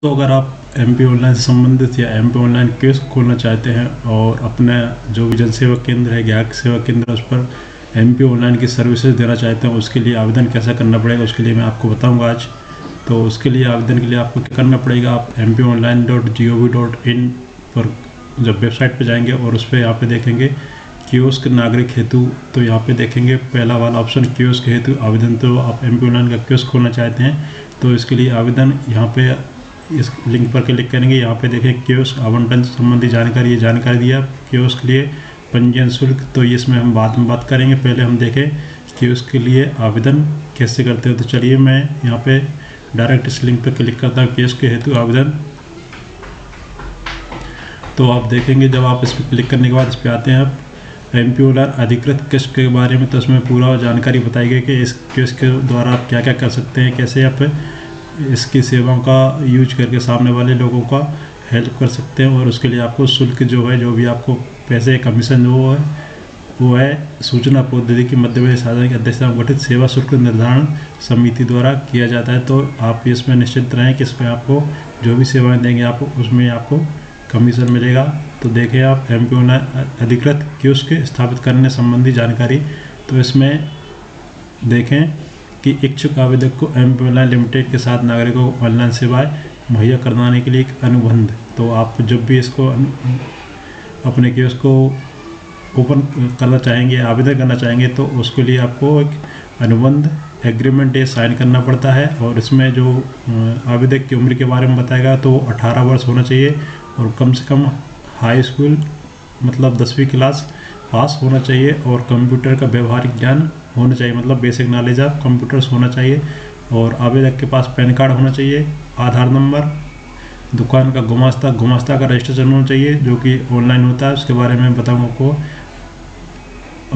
तो अगर आप एमपी ऑनलाइन से संबंधित या एमपी ऑनलाइन कियोस्क खोलना चाहते हैं और अपने जो भी जन सेवा केंद्र है, ग्राहक सेवा केंद्र, उस पर एमपी ऑनलाइन की सर्विसेज देना चाहते हैं, उसके लिए आवेदन कैसा करना पड़ेगा उसके लिए मैं आपको बताऊंगा आज। तो उसके लिए आवेदन के लिए आपको क्या करना पड़ेगा, आप mponline.gov.in पर जब वेबसाइट पर जाएंगे और उस पर यहाँ पे देखेंगे कियोस्क नागरिक हेतु, तो यहाँ पे देखेंगे पहला वाला ऑप्शन कियोस्क हेतु आवेदन। तो आप एमपी ऑनलाइन का कियोस्क खोलना चाहते हैं तो इसके लिए आवेदन यहाँ पे इस लिंक पर क्लिक करेंगे। यहाँ पे देखें कियोस्क आवंटन संबंधी जानकारी, ये जानकारी दिया कियोस्क के लिए पंजीयन शुल्क, तो ये इसमें हम बाद में बात करेंगे। पहले हम देखें कियोस्क के लिए आवेदन कैसे करते हैं। तो चलिए मैं यहाँ पे डायरेक्ट इस लिंक पर क्लिक करता हूँ कियोस्क के हेतु आवेदन। तो आप देखेंगे जब आप इस पर क्लिक करने के बाद इस पर आते हैं आप एमपी ऑनलाइन अधिकृत कियोस्क के बारे में, तो इसमें पूरा जानकारी बताई गई कि इस कियोस्क के द्वारा आप क्या क्या कर सकते हैं, कैसे आप इसकी सेवाओं का यूज करके सामने वाले लोगों का हेल्प कर सकते हैं, और उसके लिए आपको शुल्क जो है, जो भी आपको पैसे कमीशन वो है सूचना प्रौद्योगिकी मध्य प्रदेश शासन की अध्यक्षता में गठित सेवा शुल्क निर्धारण समिति द्वारा किया जाता है। तो आप इसमें निश्चित रहें कि इसमें आपको जो भी सेवाएं देंगे आपको उसमें आपको कमीशन मिलेगा। तो देखें आप एमपी ऑनलाइन अधिकृत कियोस्क स्थापित करने संबंधी जानकारी, तो इसमें देखें कि इच्छुक आवेदक को एमपी ऑनलाइन लिमिटेड के साथ नागरिकों को ऑनलाइन सेवाएं मुहैया करवाने के लिए एक अनुबंध, तो आप जब भी इसको अपने कियोस्क को ओपन करना चाहेंगे, आवेदन करना चाहेंगे, तो उसके लिए आपको एक अनुबंध एग्रीमेंट ये साइन करना पड़ता है। और इसमें जो आवेदक की उम्र के बारे में बताएगा तो 18 वर्ष होना चाहिए और कम से कम हाई स्कूल मतलब 10वीं क्लास पास होना चाहिए, और कंप्यूटर का व्यवहारिक ज्ञान होना चाहिए, मतलब बेसिक नॉलेज ऑफ कंप्यूटर्स होना चाहिए, और आवेदक के पास पैन कार्ड होना चाहिए, आधार नंबर, दुकान का गुमास्ता का रजिस्ट्रेशन होना चाहिए जो कि ऑनलाइन होता है, उसके बारे में बताऊँगा आपको।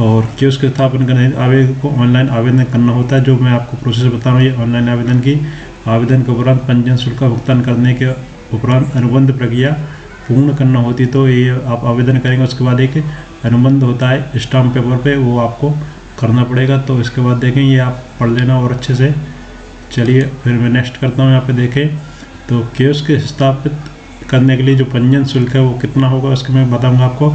और कियोस्क स्थापन करने आवेदन को ऑनलाइन आवेदन करना होता है, जो मैं आपको प्रोसेस बता रहा हूँ ये ऑनलाइन आवेदन की। आवेदन के उपरांत पंजीयन शुल्क का भुगतान करने के उपरांत अनुबंध प्रक्रिया पूर्ण करना होती है। तो ये आप आवेदन करेंगे, उसके बाद एक अनुबंध होता है स्टाम्प पेपर पे, वो आपको करना पड़ेगा। तो इसके बाद देखें ये आप पढ़ लेना और अच्छे से। चलिए फिर मैं नेक्स्ट करता हूँ। यहाँ पे देखें तो कियोस्क स्थापित करने के लिए जो पंजीयन शुल्क है वो कितना होगा उसके मैं बताऊँगा आपको।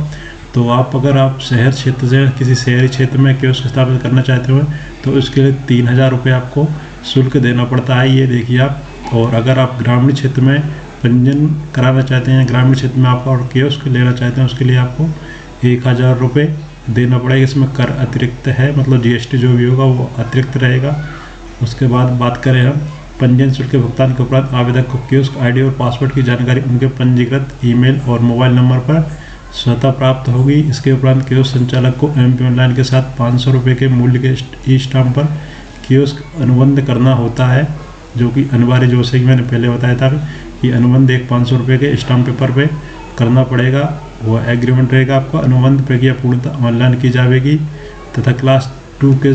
तो अगर आप शहर क्षेत्र से किसी शहरी क्षेत्र में कियोस्क स्थापित करना चाहते हो तो उसके लिए 3000 रुपये आपको शुल्क देना पड़ता है, ये देखिए आप। और अगर आप ग्रामीण क्षेत्र में पंजीयन कराना चाहते हैं, ग्रामीण क्षेत्र में आप और कियोस्क लेना चाहते हैं, उसके लिए आपको 1000 रुपये देना पड़ेगा। इसमें कर अतिरिक्त है, मतलब जीएसटी जो भी होगा वो अतिरिक्त रहेगा। उसके बाद बात करें हम पंजीयन शुल्क के भुगतान के उपरांत आवेदक को कियोस्क आईडी और पासवर्ड की जानकारी उनके पंजीकृत ईमेल और मोबाइल नंबर पर स्वतः प्राप्त होगी। इसके उपरांत कियोस्क संचालक को एमपी ऑनलाइन के साथ 500 रुपये के मूल्य के ई स्टाम्प पर कियोस्क अनुबंध करना होता है, जो कि अनिवार्य, जो से मैंने पहले बताया था कि अनुबंध एक 500 रुपये के स्टाम्प पेपर पे करना पड़ेगा, वो एग्रीमेंट रहेगा आपका। अनुबंध प्रक्रिया पूर्णतः ऑनलाइन की जाएगी तथा क्लास 2 के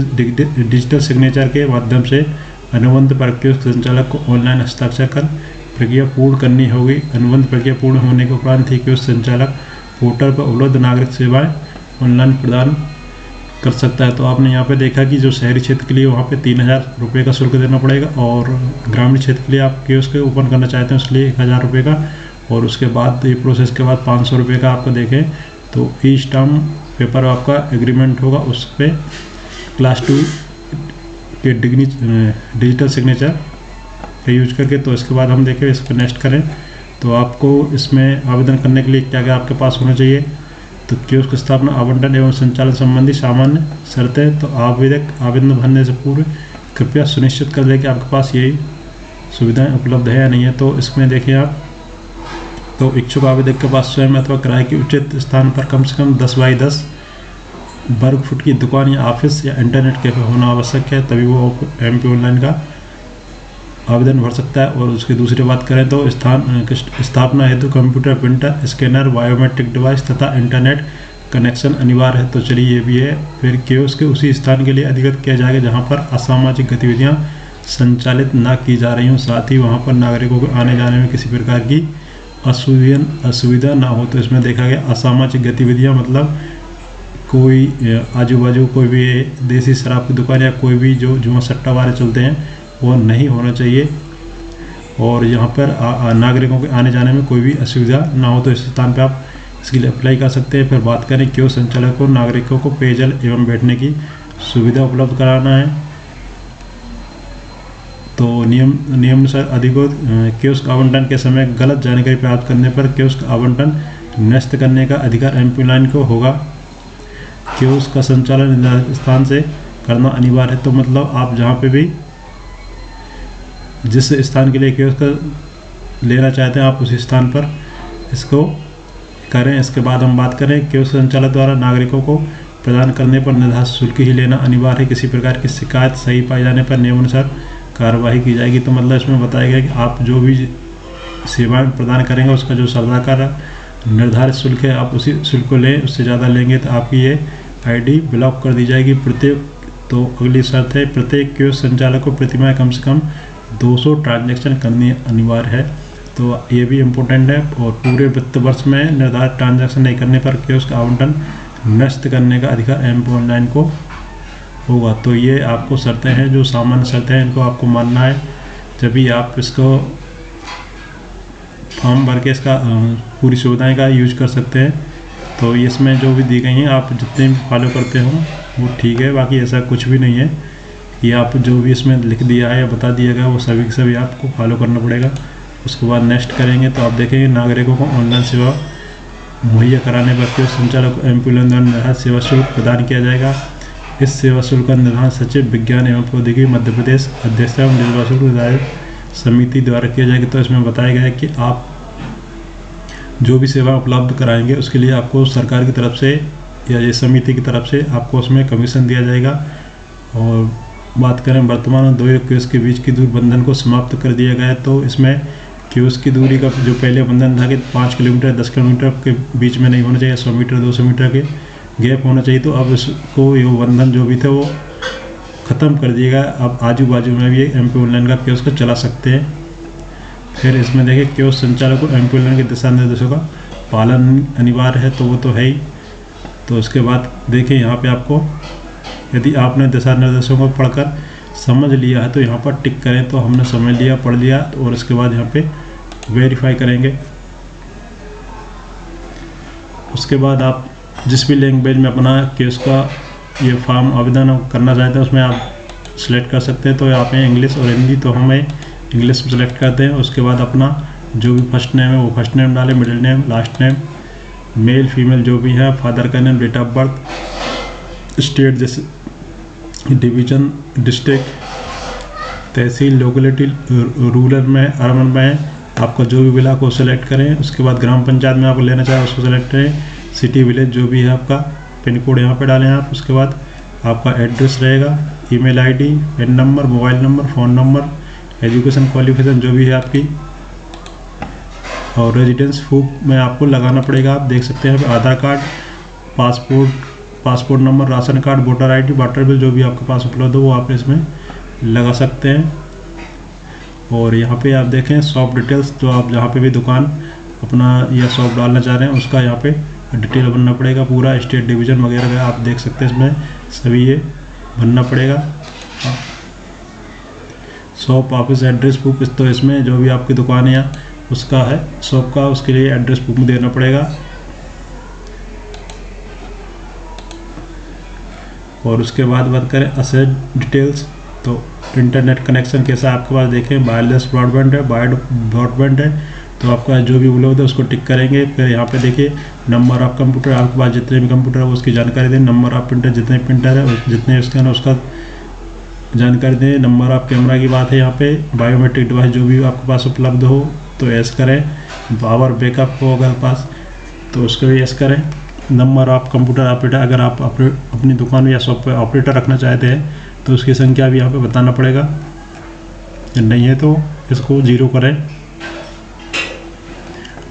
डिजिटल सिग्नेचर के माध्यम से अनुबंध पर कियोस्क संचालक को ऑनलाइन हस्ताक्षर कर प्रक्रिया पूर्ण करनी होगी। अनुबंध प्रक्रिया पूर्ण होने के उपरांत ही कियोस्क संचालक पोर्टल पर उपलब्ध नागरिक सेवाएं ऑनलाइन प्रदान कर सकता है। तो आपने यहाँ पे देखा कि जो शहरी क्षेत्र के लिए वहाँ पे 3000 रुपये का शुल्क देना पड़ेगा, और ग्रामीण क्षेत्र के लिए आप कियोस्क ओपन करना चाहते हैं उसके लिए 1000 रुपये का, और उसके बाद ये प्रोसेस के बाद 500 रुपये का आपको देखें तो ई स्टाम्प पेपर आपका एग्रीमेंट होगा, उस पर क्लास 2 के डिजिटल सिग्नेचर का यूज करके। तो इसके बाद हम देखें इस पर नेक्स्ट करें तो आपको इसमें आवेदन करने के लिए क्या क्या आपके पास होना चाहिए। तो कियोस्क स्थापना आवंटन एवं संचालन संबंधी सामान्य शर्तें। तो आवेदन भरने से पूर्व कृपया सुनिश्चित कर लें कि आपके पास यही सुविधाएं उपलब्ध है या नहीं है। तो इसमें देखिए आप, तो इच्छुक आवेदक के पास स्वयं अथवा किराए के उचित स्थान पर कम से कम 10 बाई 10 वर्ग फुट की दुकान या ऑफिस या इंटरनेट कैफे होना आवश्यक है, तभी वो एमपी ऑनलाइन का आवेदन भर सकता है। और उसकी दूसरी बात करें तो स्थापना हेतु computer, printer, scanner, biometric device तथा इंटरनेट कनेक्शन अनिवार्य है। तो चलिए ये भी है। फिर कियोस्क के उसी स्थान के लिए अधिकृत किया जाएगा जहां पर असामाजिक गतिविधियां संचालित ना की जा रही हों, साथ ही वहां पर नागरिकों को आने जाने में किसी प्रकार की असुविधा ना हो। तो इसमें देखा गया असामाजिक गतिविधियाँ मतलब कोई आजू बाजू कोई भी देसी शराब की दुकान या कोई भी जो जुआ सट्टा वाले चलते हैं वो नहीं होना चाहिए। और यहाँ पर नागरिकों के आने जाने में कोई भी असुविधा ना हो, तो इस स्थान पर आप इसके लिए अप्लाई कर सकते हैं। फिर बात करें कियोस्क संचालक को नागरिकों को पेयजल एवं बैठने की सुविधा उपलब्ध कराना है। तो नियमानुसार अधिकृत कियोस्क आवंटन के समय गलत जानकारी प्राप्त करने पर कियोस्क आवंटन नष्ट करने का अधिकार एमपी लाइन को होगा। कियोस्क का संचालन निर्धारित स्थान से करना अनिवार्य है। तो मतलब आप जहाँ पे भी जिस स्थान के लिए कियोस्क लेना चाहते हैं आप उसी स्थान पर इसको करें। इसके बाद हम बात करें कियोस्क संचालक द्वारा नागरिकों को प्रदान करने पर निर्धारित शुल्क ही लेना अनिवार्य है। किसी प्रकार की शिकायत सही पाए जाने पर नियमानुसार कार्रवाई की जाएगी। तो मतलब इसमें बताया गया कि आप जो भी सेवाएं प्रदान करेंगे उसका जो सरकार निर्धारित शुल्क है आप उसी शुल्क को लें, उससे ज़्यादा लेंगे तो आपकी ये आईडी ब्लॉक कर दी जाएगी। तो अगली शर्त है प्रत्येक कियोस्क संचालक को प्रतिमाह कम से कम 200 ट्रांजैक्शन करनी अनिवार्य है। तो ये भी इम्पोर्टेंट है। और पूरे वित्त वर्ष में निर्धारित ट्रांजैक्शन नहीं करने पर कियोस्क आवंटन नष्ट करने का अधिकार एमपी ऑनलाइन को होगा। तो ये आपको शर्तें हैं, जो सामान्य शर्तें हैं इनको आपको मानना है, जब भी आप इसको फॉर्म भर के इसका पूरी सुविधाएं का यूज कर सकते हैं। तो इसमें जो भी दी गई हैं आप जितने भी फॉलो करते हो वो ठीक है, बाकी ऐसा कुछ भी नहीं है कि आप जो भी इसमें लिख दिया है या बता दिया गया वो सभी के सभी आपको फॉलो करना पड़ेगा। उसके बाद नेक्स्ट करेंगे तो आप देखेंगे नागरिकों को ऑनलाइन सेवा मुहैया कराने पर कियोस्क संचालक को एमपी द्वारा निर्धारित सेवा शुल्क प्रदान किया जाएगा। इस सेवा शुल्क का निर्धारण सचिव विज्ञान एवं प्रौद्योगिकी मध्य प्रदेश अध्यक्षता एवं निर्वाचन निर्धारित समिति द्वारा किया जाएगा। तो इसमें बताया गया है कि आप जो भी सेवा उपलब्ध कराएंगे उसके लिए आपको सरकार की तरफ से या ये समिति की तरफ से आपको उसमें कमीशन दिया जाएगा। और बात करें वर्तमान में दो कियोस्क के बीच की दूरी बंधन को समाप्त कर दिया गया है। तो इसमें कियोस्क की दूरी का जो पहले बंधन था कि 5 किलोमीटर 10 किलोमीटर के बीच में नहीं होना चाहिए, 100 मीटर 200 मीटर के गैप होना चाहिए। तो अब इसको ये बंधन जो भी थे वो ख़त्म कर दिया गया। अब आजू बाजू में भी एमपी ऑनलाइन का कियोस्क चला सकते हैं। फिर इसमें देखिए कियोस्क संचालक को एमपी ऑनलाइन के दिशा निर्देशों का पालन अनिवार्य है, तो वो तो है ही। तो इसके बाद देखिए यहाँ पे आपको यदि आपने दिशा निर्देशों को पढ़कर समझ लिया है तो यहाँ पर टिक करें। तो हमने समझ लिया, पढ़ लिया, और इसके बाद यहाँ पे वेरीफाई करेंगे। उसके बाद आप जिस भी लैंग्वेज में अपना कियोस्क का ये फॉर्म आवेदन करना चाहते हैं उसमें आप सिलेक्ट कर सकते हैं। तो यहाँ पे इंग्लिश और हिंदी, तो हमें इंग्लिश में सेलेक्ट करते हैं। उसके बाद अपना जो भी फर्स्ट नेम है वो फर्स्ट नेम डालें, middle name, last name, male female जो भी है, फादर का name, date of birth, state जैसे division, district, tehsil, locality, rural में, अर्बन में आपका जो भी ब्लॉक हो सेलेक्ट करें। उसके बाद ग्राम पंचायत में आप लेना चाहें उसको सेलेक्ट करें। सिटी विलेज जो भी है आपका पिन कोड यहाँ पे डालें आप। उसके बाद आपका एड्रेस रहेगा, email ID, PAN number, mobile number, phone number, education qualification जो भी है आपकी, और रेजिडेंस प्रूफ में आपको लगाना पड़ेगा। आप देख सकते हैं Aadhaar card, passport number, ration card, voter ID, water bill जो भी आपके पास उपलब्ध हो वो आप इसमें लगा सकते हैं। और यहाँ पे आप देखें शॉप डिटेल्स, जो आप जहाँ पे भी दुकान अपना या शॉप डालना चाह रहे हैं उसका यहाँ पे डिटेल भरना पड़ेगा। पूरा स्टेट डिवीज़न वगैरह आप देख सकते हैं इसमें सभी ये भरना पड़ेगा। शॉप ऑफिस एड्रेस प्रूफ, तो इसमें जो भी आपकी दुकान है या उसका है शॉप का, उसके लिए एड्रेस प्रूफ देना पड़ेगा। और उसके बाद बात करें असेट डिटेल्स, तो इंटरनेट कनेक्शन कैसा आपके पास देखें, वायरलेस ब्रॉडबैंड है, वायर्ड ब्रॉडबैंड है, तो आपका जो भी उपलब्ध है उसको टिक करेंगे। फिर यहाँ पे देखिए नंबर ऑफ कंप्यूटर, आपके पास जितने भी कंप्यूटर है उसकी जानकारी दें। नंबर ऑफ प्रिंटर, जितने प्रिंटर है जितने स्कैनर उसका जानकारी दें। नंबर ऑफ कैमरा की बात है यहाँ पे। बायोमेट्रिक डिवाइस जो भी आपके पास उपलब्ध हो तो एस करें। पावर बैकअप हो अगर पास तो उसको भी एस करें। नंबर ऑफ कंप्यूटर ऑपरेटर, अगर आप अपनी दुकान या शॉप पर ऑपरेटर रखना चाहते हैं तो उसकी संख्या भी यहाँ पे बताना पड़ेगा। नहीं है तो इसको 0 करें।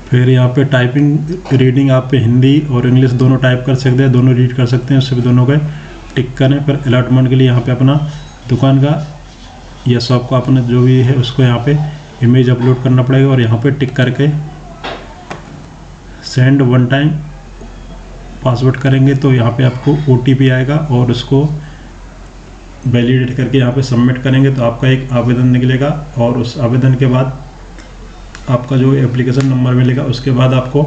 फिर यहाँ पे टाइपिंग रीडिंग आप पे हिंदी और इंग्लिश दोनों टाइप कर सकते हैं, दोनों रीड कर सकते हैं, उससे भी दोनों का टिक करें। फिर अलॉटमेंट के लिए यहाँ पे अपना दुकान का या शॉप का अपना जो भी है उसको यहाँ पे इमेज अपलोड करना पड़ेगा और यहाँ पे टिक करके सेंड वन टाइम पासवर्ड करेंगे तो यहाँ पे आपको OTP आएगा और उसको वैलिडेट करके यहाँ पे सबमिट करेंगे तो आपका एक आवेदन निकलेगा। और उस आवेदन के बाद आपका जो एप्लीकेशन नंबर मिलेगा उसके बाद आपको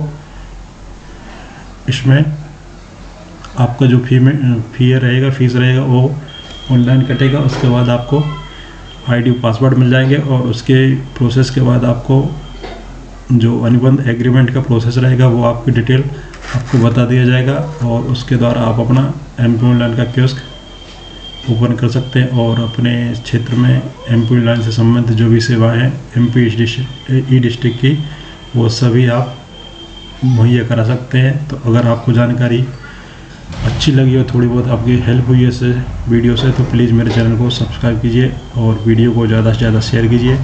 इसमें आपका जो फीस रहेगा वो ऑनलाइन कटेगा। उसके बाद आपको आईडी पासवर्ड मिल जाएंगे और उसके प्रोसेस के बाद आपको जो अनुबंध एग्रीमेंट का प्रोसेस रहेगा वो आपकी डिटेल आपको बता दिया जाएगा और उसके द्वारा आप अपना MP ऑनलाइन का कियोस्क ओपन कर सकते हैं और अपने क्षेत्र में MP ऑनलाइन से संबंधित जो भी सेवाएं हैं MP ई डिस्ट्रिक्ट की वो सभी आप मुहैया करा सकते हैं। तो अगर आपको जानकारी अच्छी लगी हो, थोड़ी बहुत आपकी हेल्प हुई है इस वीडियो से, तो प्लीज़ मेरे चैनल को सब्सक्राइब कीजिए और वीडियो को ज़्यादा से ज़्यादा शेयर कीजिए।